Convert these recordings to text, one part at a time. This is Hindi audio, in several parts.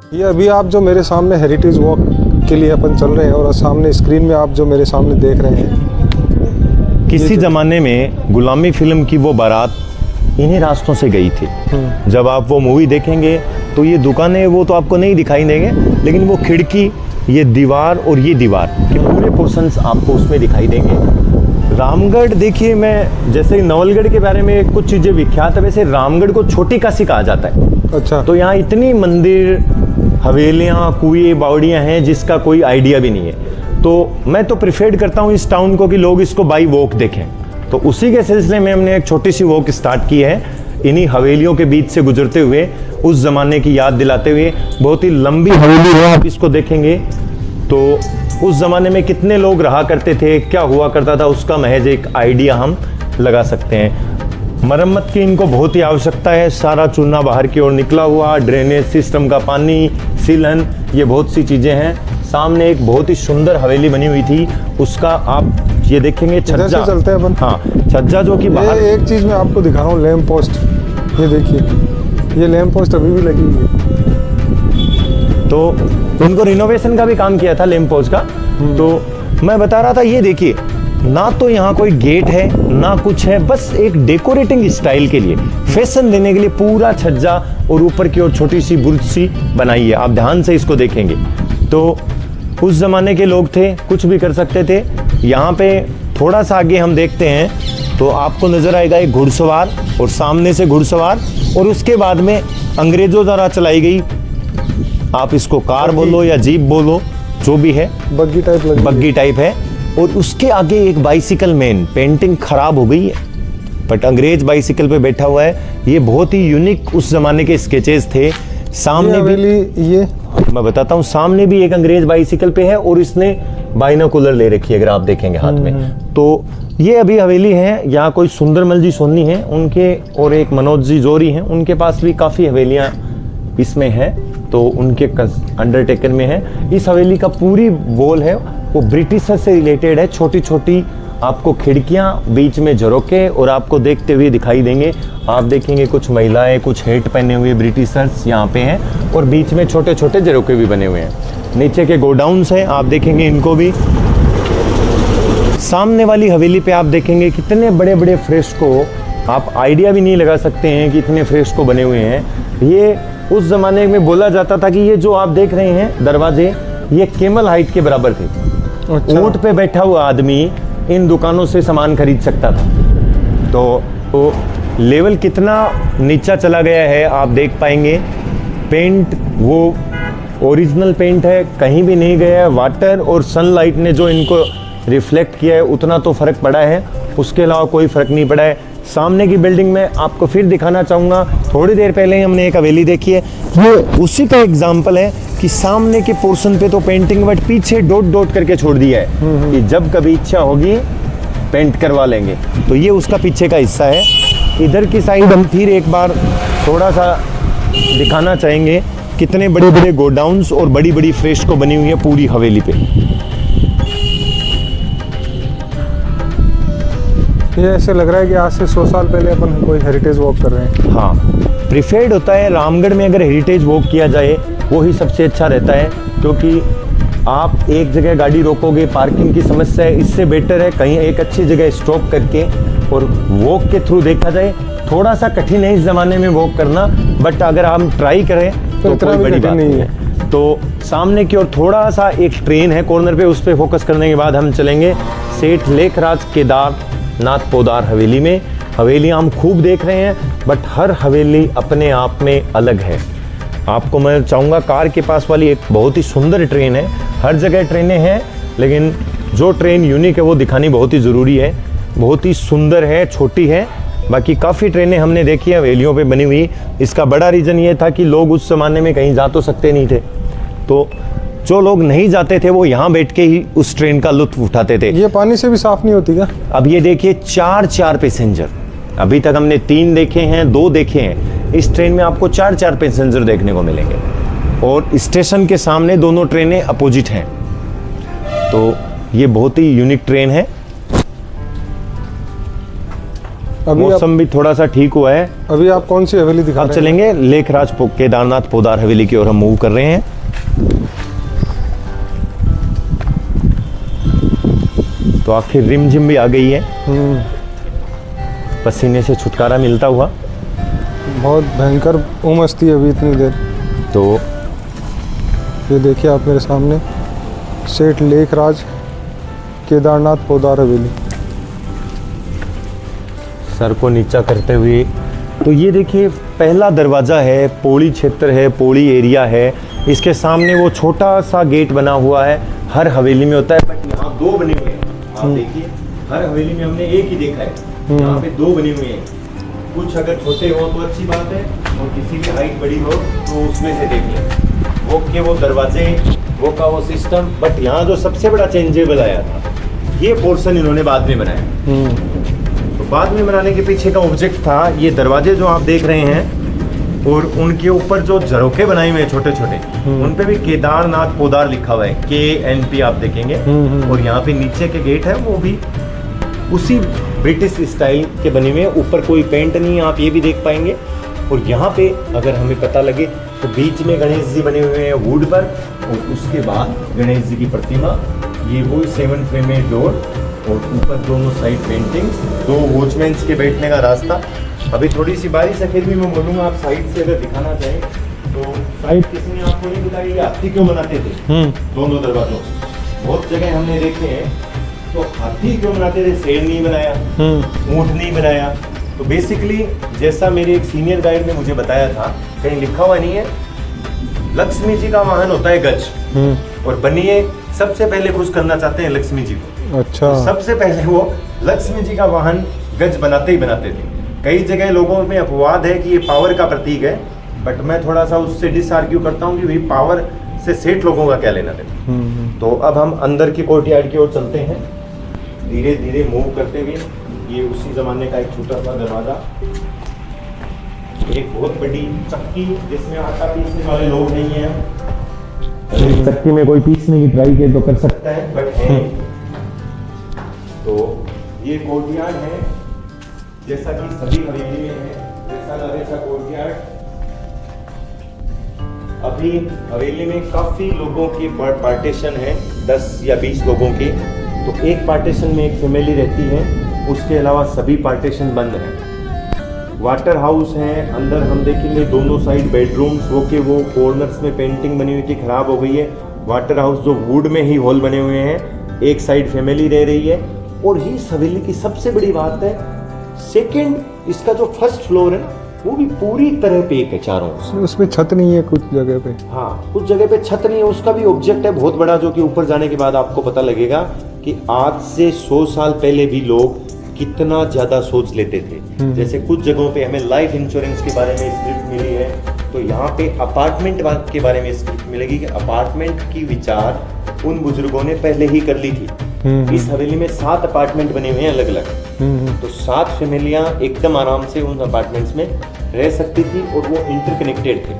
ये अभी आप जो मेरे सामने हेरिटेज वॉक के लिए अपन चल रहे हैं और सामने स्क्रीन में आप जो मेरे सामने देख रहे हैं, किसी ज़माने में गुलामी फिल्म की वो बारात इन्हीं रास्तों से गई थी। जब आप वो मूवी देखेंगे तो ये दुकानें वो तो आपको नहीं दिखाई देंगे, लेकिन वो खिड़की, ये दीवार और ये दीवार के पूरे पोर्शंस आपको उसमें दिखाई देंगे। रामगढ़ देखिए, मैं जैसे नवलगढ़ के बारे में कुछ चीज़ें विख्यात है, वैसे रामगढ़ को छोटी काशी कहा जाता है। अच्छा। तो यहाँ इतनी मंदिर, हवेलियाँ, कुएं, बावड़ियाँ हैं जिसका कोई आइडिया भी नहीं है। तो मैं तो प्रिफेर करता हूँ इस टाउन को कि लोग इसको बाई वॉक देखें। तो उसी के सिलसिले में हमने एक छोटी सी वॉक स्टार्ट की है, इन्हीं हवेलियों के बीच से गुजरते हुए, उस ज़माने की याद दिलाते हुए। बहुत ही लंबी हवेली है, आप इसको देखेंगे तो उस ज़माने में कितने लोग रहा करते थे, क्या हुआ करता था, उसका महज एक आइडिया हम लगा सकते हैं। मरम्मत की इनको बहुत ही आवश्यकता है। सारा चूना बाहर की ओर निकला हुआ, ड्रेनेज सिस्टम का पानी, सीलन, ये बहुत सी चीज़ें हैं। सामने एक बहुत ही सुंदर हवेली बनी हुई थी, उसका आप ये देखेंगे छज्जा। चलते हैं अपन। हाँ, छज्जा जो कि बाहर। एक चीज़ मैं आपको दिखा रहा हूँ, लैंप पोस्ट। ये देखिए, ये लैंप पोस्ट अभी भी लगी हुई है। तो उनको रिनोवेशन का भी काम किया था लैंप पोस्ट का। तो मैं बता रहा था, ये देखिए, ना तो यहाँ कोई गेट है ना कुछ है, बस एक डेकोरेटिंग स्टाइल के लिए, फैशन देने के लिए पूरा छज्जा और ऊपर की ओर छोटी सी बुर्ज सी बनाई है। आप ध्यान से इसको देखेंगे तो उस ज़माने के लोग थे, कुछ भी कर सकते थे। यहाँ पे थोड़ा सा आगे हम देखते हैं तो आपको नज़र आएगा एक घुड़सवार, और सामने से घुड़सवार, और उसके बाद में अंग्रेज़ों द्वारा चलाई गई, आप इसको कार बोलो या जीप बोलो, जो भी है, बग्गी टाइप है। और उसके आगे एक बाइसिकल मैन, पेंटिंग खराब हो गई है बट अंग्रेज बाइसिकल पे बैठा हुआ है। ये बहुत ही यूनिक उस जमाने के स्केचेस थे। सामने भी ये मैं बताता हूँ, सामने भी एक अंग्रेज बाइसिकल पे है और इसने बाइनोकुलर ले रखी है, अगर आप देखेंगे हाथ में। तो ये अभी हवेली है, यहाँ कोई सुंदरमल जी सोनी है उनके, और एक मनोज जी जोरी हैं, उनके पास भी काफ़ी हवेलियाँ इसमें है, तो उनके अंडरटेकन में है। इस हवेली का पूरी वॉल है वो ब्रिटिशर से रिलेटेड है। छोटी छोटी आपको खिड़कियां, बीच में झरोके, और आपको देखते हुए दिखाई देंगे। आप देखेंगे कुछ महिलाएं कुछ हेट पहने हुए ब्रिटिशर्स यहाँ पे हैं, और बीच में छोटे छोटे झरोके भी बने हुए हैं। नीचे के गोडाउन्स हैं, आप देखेंगे इनको भी। सामने वाली हवेली पे आप देखेंगे कितने बड़े बड़े फ्रेस्को, आप आइडिया भी नहीं लगा सकते हैं कि इतने फ्रेस्को बने हुए हैं। ये उस ज़माने में बोला जाता था कि ये जो आप देख रहे हैं दरवाजे, ये केमल हाइट के बराबर थे। अच्छा। ऊंट पे बैठा हुआ आदमी इन दुकानों से सामान खरीद सकता था। तो लेवल कितना नीचा चला गया है आप देख पाएंगे। पेंट वो ओरिजिनल पेंट है, कहीं भी नहीं गया है। वाटर और सनलाइट ने जो इनको रिफ्लेक्ट किया है उतना तो फ़र्क पड़ा है, उसके अलावा कोई फ़र्क नहीं पड़ा है। सामने की बिल्डिंग में आपको फिर दिखाना चाहूँगा, थोड़ी देर पहले ही हमने एक हवेली देखी है, ये उसी का एग्जाम्पल है कि सामने के पोर्शन पे तो पेंटिंग, बट पीछे डॉट डॉट करके छोड़ दिया है कि जब कभी इच्छा होगी पेंट करवा लेंगे। तो ये उसका पीछे का हिस्सा है। इधर की साइड हम फिर एक बार थोड़ा सा दिखाना चाहेंगे, कितने बड़े बड़े गोडाउन्स और बड़ी बड़ी फ्रेस्को बनी हुई है पूरी हवेली पे। ये ऐसे लग रहा है कि आज से 100 साल पहले अपन कोई हेरिटेज वॉक कर रहे हैं। हाँ, प्रिफर्ड होता है रामगढ़ में अगर हेरिटेज वॉक किया जाए वो ही सबसे अच्छा रहता है, क्योंकि आप एक जगह गाड़ी रोकोगे, पार्किंग की समस्या है, इससे बेटर है कहीं एक अच्छी जगह स्टॉप करके और वॉक के थ्रू देखा जाए। थोड़ा सा कठिन है इस ज़माने में वॉक करना, बट अगर हम ट्राई करें तो कोई बड़ी बात नहीं है। तो सामने की ओर थोड़ा सा एक ट्रेन है कॉर्नर पे, उस पर फोकस करने के बाद हम चलेंगे सेठ लेखराज केदारनाथ पोदार हवेली में। हवेलियाँ हम खूब देख रहे हैं, बट हर हवेली अपने आप में अलग है। आपको मैं चाहूँगा, कार के पास वाली एक बहुत ही सुंदर ट्रेन है, हर जगह ट्रेनें हैं, लेकिन जो ट्रेन यूनिक है वो दिखानी बहुत ही ज़रूरी है। बहुत ही सुंदर है, छोटी है, बाकी काफ़ी ट्रेनें हमने देखी है हवेलियों पे बनी हुई। इसका बड़ा रीज़न ये था कि लोग उस ज़माने में कहीं जा तो सकते नहीं थे, तो जो लोग नहीं जाते थे वो यहाँ बैठ के ही उस ट्रेन का लुत्फ उठाते थे। ये पानी से भी साफ़ नहीं होती क्या? अब ये देखिए, 4 पैसेंजर, अभी तक हमने 3 देखे हैं, 2 देखे हैं। इस ट्रेन में आपको 4 पैसेंजर देखने को मिलेंगे, और स्टेशन के सामने दोनों ट्रेनें अपोजिट हैं। तो ये बहुत ही यूनिक ट्रेन है। अभी मौसम भी थोड़ा सा ठीक हुआ है। अभी आप कौन सी हवेली दिखा अब रहे हैं? चलेंगे लेखराज केदारनाथ पोदार हवेली की ओर हम मूव कर रहे हैं। तो आखिर रिमझिम भी आ गई है, पसीने से छुटकारा मिलता हुआ। बहुत भयंकर उमस थी अभी इतनी देर। तो ये देखिए आप मेरे सामने सेठ लेखराज केदारनाथ पोदार हवेली। सर को नीचा करते हुए, तो ये देखिए पहला दरवाज़ा है, पौड़ी क्षेत्र है, पौड़ी एरिया है। इसके सामने वो छोटा सा गेट बना हुआ है, हर हवेली में होता है, बट यहाँ दो बने हुए हैं। आप देखिए हर हवेली में हमने एक ही देखा है, यहाँ पे दो बने हुए हैं। कुछ अगर छोटे हो तो अच्छी बात है, और किसी की हाइट बड़ी हो तो उसमें से देख लें वो के वो दरवाजे, वो का वो सिस्टम। बट यहाँ जो सबसे बड़ा चेंजेबल आया था, ये पोर्शन इन्होंने बाद में बनाया। तो बाद में बनाने के पीछे का ऑब्जेक्ट था ये दरवाजे जो आप देख रहे हैं, और उनके ऊपर जो झरोखे बनाए हुए हैं छोटे छोटे, उन पे भी केदारनाथ पोदार लिखा हुआ है, KNP आप देखेंगे। और यहाँ पे नीचे के गेट है वो भी उसी ब्रिटिश स्टाइल के बने हुए हैं, ऊपर कोई पेंट नहीं है, आप ये भी देख पाएंगे। और यहाँ पे अगर हमें पता लगे तो बीच में गणेश जी बने हुए हैं वुड पर, और उसके बाद गणेश जी की प्रतिमा, ये वो 7 फ्रेमेड डोर, और ऊपर दोनों साइड पेंटिंग्स, 2 वॉचमैन्स के बैठने का रास्ता। अभी थोड़ी सी बारिश है, फिर भी मैं बोलूँगा आप साइड से अगर दिखाना चाहें तो साइड किसी ने आपको नहीं बताई ये हाथी क्यों बनाते थे दोनों दरवाजों। बहुत जगह हमने देखे हैं तो हाथी क्यों बनाते थे, शेर नहीं बनाया, ऊँट नहीं बनाया। तो बेसिकली जैसा मेरे एक सीनियर गाइड ने मुझे बताया था, कहीं लिखा हुआ नहीं है, लक्ष्मी जी का वाहन होता है गज, और बनिए सबसे पहले खुश करना चाहते हैं लक्ष्मी जी को। अच्छा। तो सबसे पहले वो लक्ष्मी जी का वाहन गज बनाते ही बनाते थे। कई जगह लोगों में अपवाद है कि ये पावर का प्रतीक है, बट मैं थोड़ा सा उससे डिसआर्ग्यू करता हूँ कि भाई पावर से सेठ लोगों का क्या लेना देना। तो अब हम अंदर की कोर्टयार्ड की ओर चलते हैं, धीरे धीरे मूव करते हुए। ये उसी जमाने का एक छोटा सा दरवाजा, एक बहुत बड़ी चक्की जिसमें आटा पीसने वाले लोग नहीं हैं। इस चक्की में कोई पीसने की ट्राई के तो कर सकता है, बट है। तो ये कोर्टयार्ड है, जैसा कि सभी हवेली में है, वैसा कोर्टयार्ड। अभी हवेली में काफी लोगों की पार्टीशन है, 10 या 20 लोगों की। तो एक पार्टीशन में एक फैमिली रहती है, उसके अलावा सभी पार्टीशन बंद हैं। वाटर हाउस है, अंदर हम देखेंगे दोनों साइड बेडरूम्स, वो के वो कॉर्नर्स में पेंटिंग बनी हुई थी, खराब हो गई है। वाटर हाउस जो वुड में ही हॉल बने हुए हैं, एक साइड फैमिली रह रही है। और ये हवेली की सबसे बड़ी बात है, सेकंड इसका जो फर्स्ट फ्लोर है ना, वो भी पूरी तरह पेक है चारों। उसमें छत नहीं है कुछ जगह पे। हाँ, कुछ जगह पे छत नहीं है, उसका भी ऑब्जेक्ट है बहुत बड़ा, जो कि ऊपर जाने के बाद आपको पता लगेगा कि आज से 100 साल पहले भी लोग कितना ज्यादा सोच लेते थे। जैसे कुछ जगहों पे हमें लाइफ इंश्योरेंस के बारे में स्क्रिप्ट मिली है, तो यहाँ पे अपार्टमेंट के बारे में स्क्रिप्ट मिलेगी कि अपार्टमेंट की विचार उन बुजुर्गों ने पहले ही कर ली थी। इस हवेली में 7 अपार्टमेंट बने हुए हैं अलग अलग। तो 7 फैमिलियां एकदम आराम से उन अपार्टमेंट्स में रह सकती थी, और वो इंटरकनेक्टेड थे।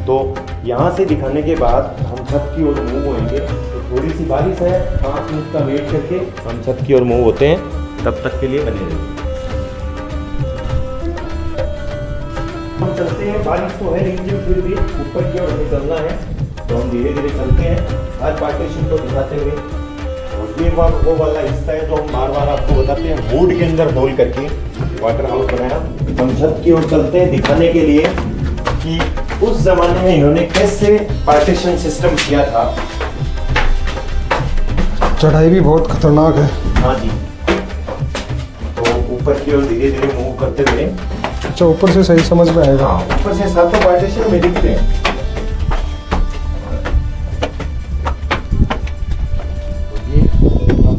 तो यहाँ से दिखाने के बाद हम छत की ओर मूव होंगे। तो थोड़ी सी बारिश है, 5 मिनट का वेट करके हम छत की ओर मूव होते हैं, तब तक के लिए बने रहिए। हम चलते हैं, बारिश तो है लेकिन फिर भी ऊपर की ओर हमें चलना है, तो हम धीरे धीरे चलते हैं हर पार्टीशन को दिखाते हुए। और ये वो वाला हिस्सा है जो हम बार बार आपको बताते हैं, वुड के अंदर होल करके वाटर हाउस बनाया। हम छत की ओर चलते हैं दिखाने के लिए कि उस जमाने में इन्होंने कैसे पार्टीशन सिस्टम किया था। चढ़ाई भी बहुत खतरनाक है। हाँ जी, तो ऊपर की ओर धीरे धीरे मूव करते हुए। अच्छा, ऊपर से सही समझ में आएगा। हाँ, ऊपर से 7 पार्टीशन में दिखते हैं।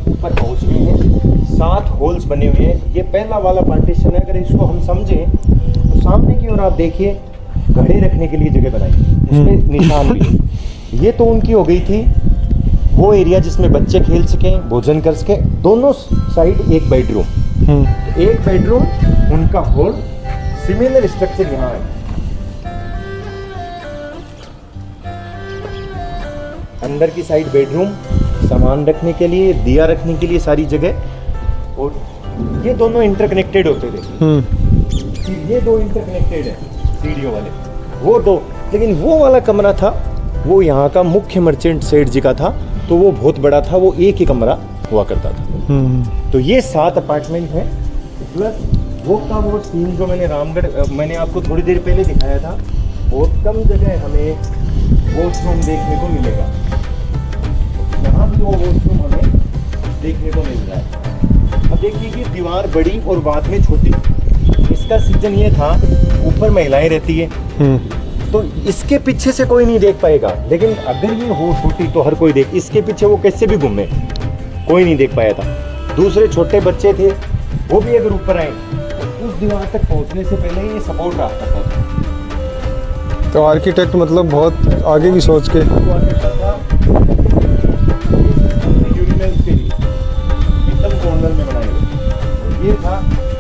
ऊपर पहुंच गए हैं, 7 होल्स बने हुए हैं। ये पहला वाला पार्टीशन है, अगर इसको हम समझें तो सामने की ओर आप देखिए घड़े रखने के लिए जगह बनाई, इसमें निशान भी। ये तो उनकी हो गई थी वो एरिया जिसमें बच्चे खेल सकें, भोजन कर सके। दोनों साइड एक बेडरूम, एक बेडरूम उनका हॉल। सिमिलर स्ट्रक्चर यहाँ है, अंदर की साइड बेडरूम, सामान रखने के लिए, दिया रखने के लिए सारी जगह। और ये दोनों इंटरकनेक्टेड होते थे, हम्म। ये दो इंटरकनेक्टेड है सीढ़ियों वाले, वो दो। लेकिन वो वाला कमरा था वो यहाँ का मुख्य मर्चेंट सेठ जी का था, तो वो बहुत बड़ा था, वो एक ही कमरा हुआ करता था। तो ये 7 अपार्टमेंट है, प्लस वो का वो सीन जो मैंने रामगढ़ मैंने आपको थोड़ी देर पहले दिखाया था, बहुत कम जगह हमें वॉशरूम देखने को मिलेगा। यहाँ भी वो वॉशरूम हमें देखने को मिल रहा है। अब देखिए कि दीवार बड़ी और बाद में छोटी, इसका सीजन ये था, ऊपर महिलाएं रहती है तो इसके पीछे से कोई नहीं देख पाएगा, लेकिन अगर ये हो छोटी तो हर कोई देख, इसके पीछे वो कैसे भी घूमे कोई नहीं देख पाया था। दूसरे छोटे बच्चे थे वो भी अगर ऊपर आए तो उस दीवार तक पहुंचने से पहले ये सपोर्ट रहा था। तो आर्किटेक्ट मतलब बहुत आगे की सोच के एकदम कॉर्नर में बनाए हुए। ये था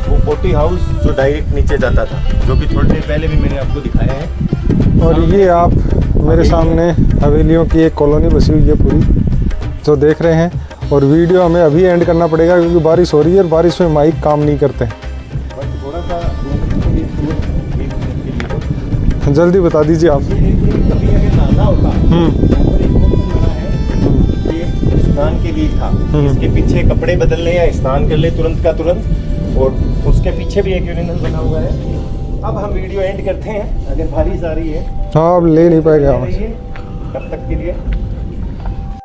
वो पोटी हाउस जो डायरेक्ट नीचे जाता था, जो कि थोड़ी देर पहले भी मैंने आपको दिखाया है। और ये आप मेरे सामने हवेलियों की एक कॉलोनी बसी हुई है पूरी, जो देख रहे हैं। और वीडियो हमें अभी एंड करना पड़ेगा क्योंकि बारिश हो रही है और बारिश में माइक काम नहीं करते हैं। थोड़ा सा जल्दी बता दीजिए आप। कभी अगर नहाना होता स्नान के लिए था, इसके पीछे कपड़े बदल ले या स्नान कर ले तुरंत का तुरंत, और उसके पीछे भी एक यूरिनल बना हुआ है। अब हम वीडियो एंड करते हैं, अगर बारिश आ रही है हाँ अब ले नहीं पाएगा तब तक के लिए